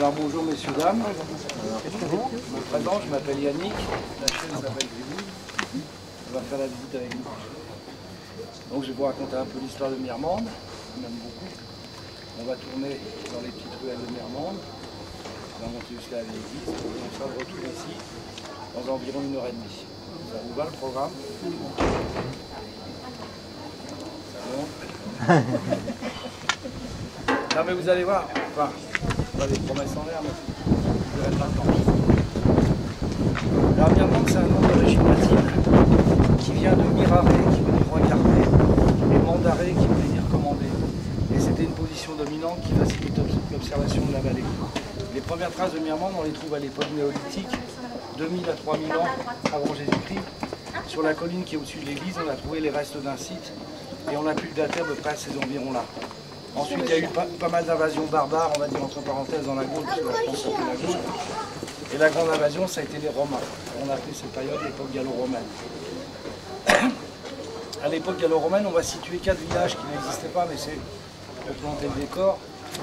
Alors bonjour messieurs, dames. Je me présente, je m'appelle Yannick, la chaîne s'appelle Gribouille. On va faire la visite avec nous. Donc je vais vous raconter un peu l'histoire de Mirmande, même beaucoup. On va tourner dans les petites ruelles de Mirmande. On va monter jusqu'à l'église. On sera de retour ici dans environ 1h30. Ça vous va le programme? C'est bon. Non mais vous allez voir, enfin, pas des promesses en l'air, mais vous n'aurez pas le temps. Alors Mirmande, c'est un nom d'origine latine qui vient de mirare, qui veut dire regarder, et mandare, qui veut dire commander. Et c'était une position dominante qui facilite l'observation de la vallée. Les premières traces de Mirmande, on les trouve à l'époque néolithique, 2000 à 3000 ans avant Jésus-Christ. Sur la colline qui est au-dessus de l'église, on a trouvé les restes d'un site, et on a pu le dater à peu près à ces environs-là. Ensuite, il y a eu pas mal d'invasions barbares, on va dire entre parenthèses, dans la Gaule, parce que la France c'était la Gaule. Et la grande invasion, ça a été les Romains. On a appelé cette période l'époque gallo-romaine. À l'époque gallo-romaine, on va situer 4 villages qui n'existaient pas, mais c'est pour planter le décor.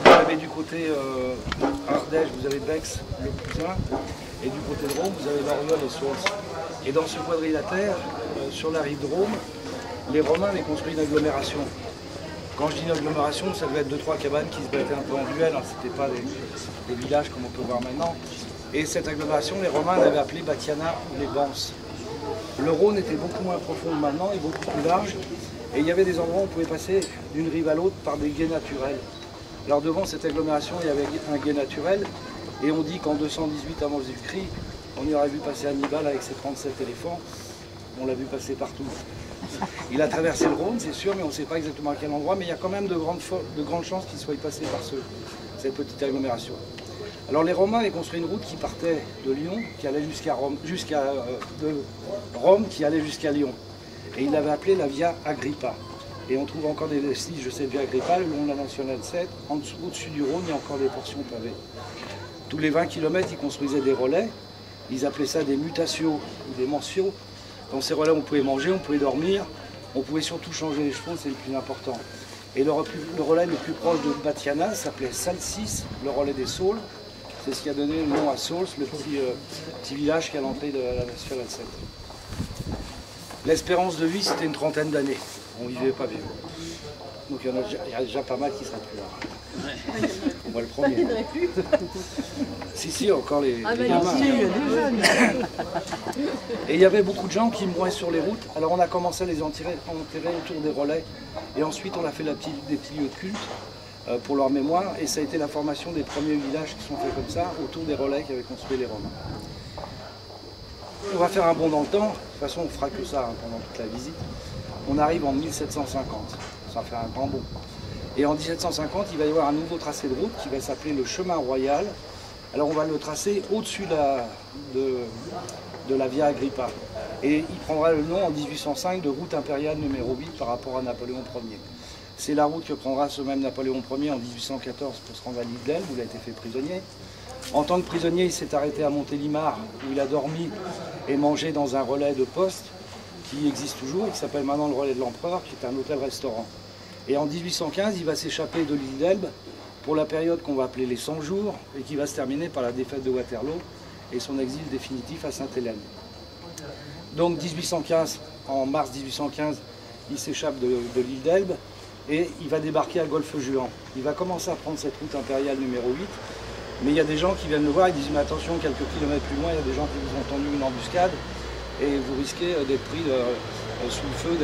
Vous avez du côté Ardèche, vous avez Bex, le Cousin, et du côté de Rome, vous avez Loriol et Source. Et dans ce quadrilatère, sur la rive de Rome, les Romains avaient construit une agglomération. Quand je dis une agglomération, ça devait être 2-3 cabanes qui se battaient un peu en duel, hein. C'était pas des villages comme on peut voir maintenant. Et cette agglomération, les Romains l'avaient appelée Batiana ou les Banses. Le Rhône était beaucoup moins profond maintenant et beaucoup plus large. Et il y avait des endroits où on pouvait passer d'une rive à l'autre par des gués naturels. Alors devant cette agglomération, il y avait un gué naturel. Et on dit qu'en 218 avant Jésus-Christ, on y aurait vu passer Hannibal avec ses 37 éléphants. On l'a vu passer partout. Il a traversé le Rhône, c'est sûr, mais on ne sait pas exactement à quel endroit. Mais il y a quand même de grandes chances qu'il soit passé par cette petite agglomération. Alors les Romains avaient construit une route qui partait de Lyon, qui allait jusqu'à Rome, qui allait jusqu'à Lyon. Et ils l'avaient appelée la Via Agrippa. Et on trouve encore des vestiges de cette Via Agrippa le long de la Nationale 7. Au-dessus du Rhône, il y a encore des portions pavées. Tous les 20 km, ils construisaient des relais. Ils appelaient ça des mutatio ou des mentio. Dans ces relais, on pouvait manger, on pouvait dormir, on pouvait surtout changer les chevaux, c'est le plus important. Et le relais le plus proche de Batiana s'appelait Salsis, le relais des Saules. C'est ce qui a donné le nom à Saules, le petit village qui est à l'entrée de la Nationale 7. L'espérance de vie, c'était une trentaine d'années. On ne vivait pas vieux. Donc il y a déjà pas mal qui seraient plus là. Moi le premier. Si, encore les gamins. Il y a des jeunes. Et il y avait beaucoup de gens qui mouraient sur les routes. Alors on a commencé à les enterrer autour des relais. Et ensuite on a fait des petits lieux de culte pour leur mémoire. Et ça a été la formation des premiers villages qui sont faits comme ça, autour des relais qu'avaient construit les Romains. On va faire un bond dans le temps. De toute façon on ne fera que ça pendant toute la visite. On arrive en 1750. Ça fait un grand bond. Et en 1750, il va y avoir un nouveau tracé de route qui va s'appeler le chemin royal. Alors on va le tracer au-dessus de la Via Agrippa. Et il prendra le nom en 1805 de route impériale numéro 8 par rapport à Napoléon Ier. C'est la route que prendra ce même Napoléon Ier en 1814 pour se rendre à l'île d'Elbe, où il a été fait prisonnier. En tant que prisonnier, il s'est arrêté à Montélimar, où il a dormi et mangé dans un relais de poste qui existe toujours et qui s'appelle maintenant le relais de l'Empereur, qui est un hôtel-restaurant. Et en 1815, il va s'échapper de l'île d'Elbe pour la période qu'on va appeler les 100 jours et qui va se terminer par la défaite de Waterloo et son exil définitif à Sainte-Hélène. Donc 1815, en mars 1815, il s'échappe de l'île d'Elbe et il va débarquer à Golfe-Juan. Il va commencer à prendre cette route impériale numéro 8, mais il y a des gens qui viennent le voir et disent « mais attention, quelques kilomètres plus loin, il y a des gens qui vous ont tendu une embuscade et vous risquez d'être pris sous le feu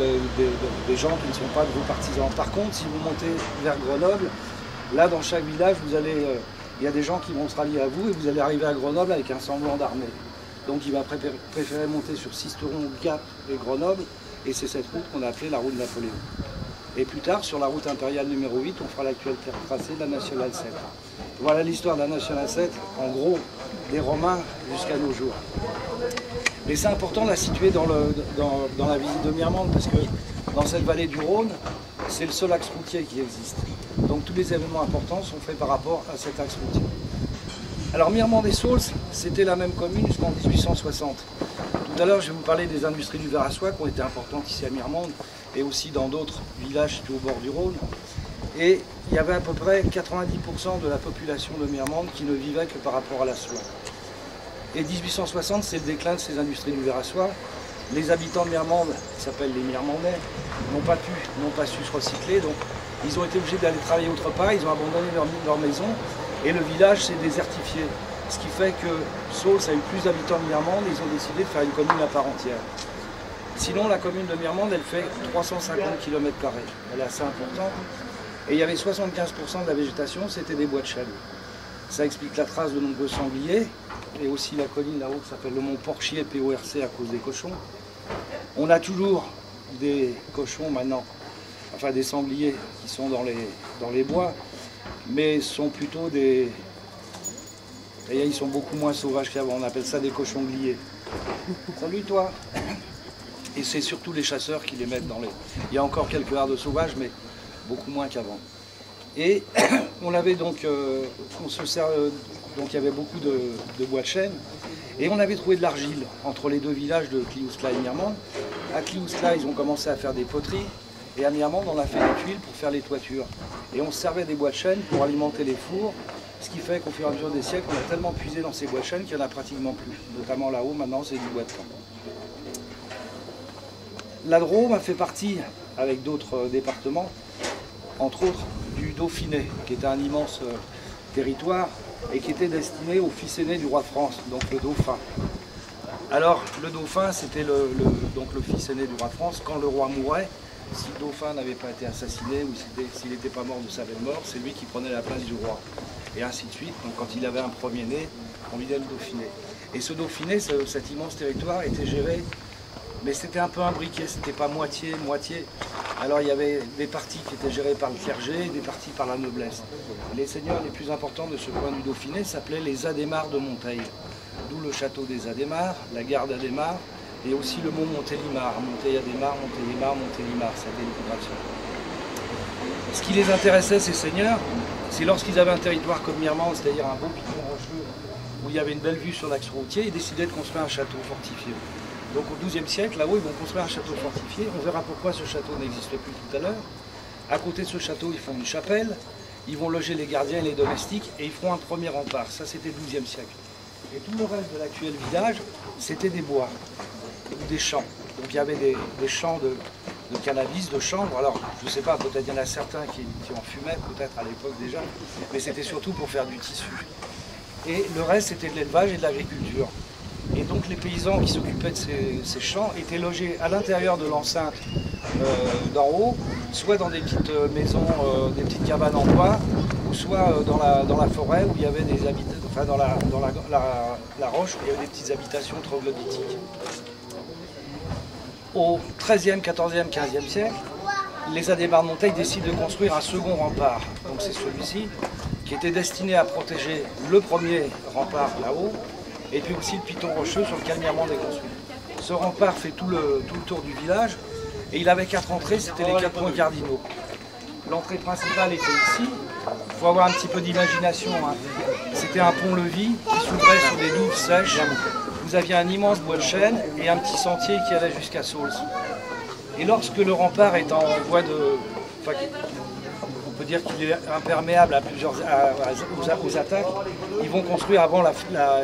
des gens qui ne sont pas de vos partisans. Par contre, si vous montez vers Grenoble, là dans chaque village, il y a des gens qui vont se rallier à vous et vous allez arriver à Grenoble avec un semblant d'armée. Donc il va préférer monter sur Sisteron, Gap et Grenoble, et c'est cette route qu'on a appelée la route de Napoléon. Et plus tard, sur la route impériale numéro 8, on fera l'actuel tracé de la Nationale 7. Voilà l'histoire de la Nationale 7, en gros, des Romains jusqu'à nos jours. Et c'est important de la situer dans la visite de Mirmande, parce que dans cette vallée du Rhône, c'est le seul axe routier qui existe. Donc tous les événements importants sont faits par rapport à cet axe routier. Alors Mirmande et Saules, c'était la même commune jusqu'en 1860. Tout à l'heure, je vais vous parler des industries du verre à soie qui ont été importantes ici à Mirmande et aussi dans d'autres villages situés au bord du Rhône. Et il y avait à peu près 90% de la population de Mirmande qui ne vivait que par rapport à la soie. Et 1860, c'est le déclin de ces industries du verre à soie. Les habitants de Mirmande, qui s'appellent les Mirmandais, n'ont pas su se recycler, donc ils ont été obligés d'aller travailler autre part, ils ont abandonné leur maison, et le village s'est désertifié. Ce qui fait que Saulx a eu plus d'habitants de Mirmande, et ils ont décidé de faire une commune à part entière. Sinon, la commune de Mirmande, elle fait 350 km². Elle est assez importante. Et il y avait 75% de la végétation, c'était des bois de chêne. Ça explique la trace de nombreux sangliers, et aussi la colline là-haut qui s'appelle le mont Porchier, PORC, à cause des cochons. On a toujours des cochons maintenant, enfin des sangliers qui sont dans les bois, mais sont plutôt des... Ils sont beaucoup moins sauvages qu'avant, on appelle ça des cochons gliés. Salut toi! Et c'est surtout les chasseurs qui les mettent dans les... Il y a encore quelques hardes sauvages, mais beaucoup moins qu'avant. Et on avait donc... donc il y avait beaucoup de bois de chêne. Et on avait trouvé de l'argile entre les deux villages de Cliouscla et Mirmande. À Cliouscla, ils ont commencé à faire des poteries. Et à Mirmande, on a fait des tuiles pour faire les toitures. Et on servait des bois de chêne pour alimenter les fours. Ce qui fait qu'au fur et à mesure des siècles, on a tellement puisé dans ces bois de chêne qu'il n'y en a pratiquement plus. Notamment là-haut, maintenant, c'est du bois de pin. La Drôme a fait partie, avec d'autres départements, entre autres du Dauphiné, qui était un immense territoire et qui était destiné au fils aîné du roi de France, donc le dauphin. Alors, le dauphin, c'était donc le fils aîné du roi de France. Quand le roi mourait, si le dauphin n'avait pas été assassiné ou s'il n'était pas mort de sa belle mort, c'est lui qui prenait la place du roi. Et ainsi de suite. Donc, quand il avait un premier-né, on lui donnait le Dauphiné. Et ce Dauphiné, cet immense territoire, était géré, mais c'était un peu imbriqué, c'était pas moitié-moitié. Alors il y avait des parties qui étaient gérées par le clergé et des parties par la noblesse. Les seigneurs les plus importants de ce coin du Dauphiné s'appelaient les Adhémars de Monteil. D'où le château des Adhémars, la gare d'Adhémars, et aussi le mont Montélimar. Monteil-Adhémars, Montélimar, Montélimar, ça a été une contraction. Ce qui les intéressait, ces seigneurs, c'est lorsqu'ils avaient un territoire comme Mirmande, c'est-à-dire un beau piton rocheux, où il y avait une belle vue sur l'axe routier, ils décidaient de construire un château fortifié. Donc au XIIe siècle, là-haut, ils vont construire un château fortifié. On verra pourquoi ce château n'existe plus tout à l'heure. À côté de ce château, ils font une chapelle. Ils vont loger les gardiens et les domestiques et ils feront un premier rempart. Ça, c'était le XIIe siècle. Et tout le reste de l'actuel village, c'était des bois ou des champs. Donc il y avait des champs de cannabis, de chanvre. Alors, je ne sais pas, peut-être il y en a certains qui en fumaient, peut-être à l'époque déjà. Mais c'était surtout pour faire du tissu. Et le reste, c'était de l'élevage et de l'agriculture. Et donc les paysans qui s'occupaient de ces champs étaient logés à l'intérieur de l'enceinte d'en haut, soit dans des petites maisons, des petites cabanes en bois, ou soit dans la forêt où il y avait des habitations, enfin dans la roche où il y avait des petites habitations troglodytiques. Au XIIIe, XIVe, XVe siècle, les Adhémars de Monteil décident de construire un second rempart. Donc c'est celui-ci qui était destiné à protéger le premier rempart là-haut, et puis aussi le piton rocheux sur lequel Mirmande est construit. Ce rempart fait tout le tour du village, et il avait 4 entrées, c'était les 4 points cardinaux. L'entrée principale était ici, il faut avoir un petit peu d'imagination. Hein. C'était un pont-levis qui s'ouvrait sur des douves sèches. Vous aviez un immense bois de chêne et un petit sentier qui allait jusqu'à Saulx. Et lorsque le rempart est en voie de... Enfin, on peut dire qu'il est imperméable aux attaques, ils vont construire, avant la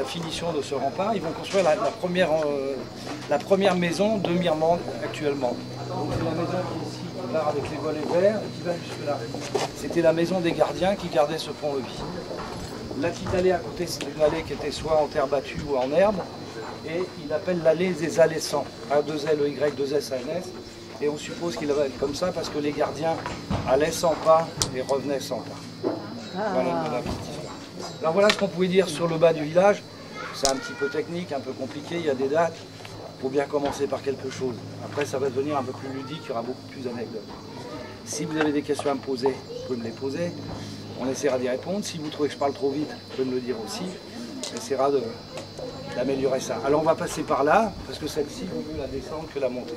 finition de ce rempart, ils vont construire la première maison de Mirmande actuellement. Donc c'est la maison qui est ici, qui part avec les volets verts et qui va jusque là. C'était la maison des gardiens qui gardait ce pont-levis. La petite allée à côté, c'est une allée qui était soit en terre battue ou en herbe, et il appelle l'allée des Alessans, A2LEY, 2SANS. Et on suppose qu'il va être comme ça parce que les gardiens allaient sans pas et revenaient sans pas. Voilà, alors voilà ce qu'on pouvait dire sur le bas du village. C'est un petit peu technique, un peu compliqué, il y a des dates. Il faut bien commencer par quelque chose. Après ça va devenir un peu plus ludique, il y aura beaucoup plus d'anecdotes. Si vous avez des questions à me poser, vous pouvez me les poser. On essaiera d'y répondre. Si vous trouvez que je parle trop vite, vous pouvez me le dire aussi. On essaiera d'améliorer ça. Alors on va passer par là, parce que celle-ci, vaut mieux la descendre que la monter.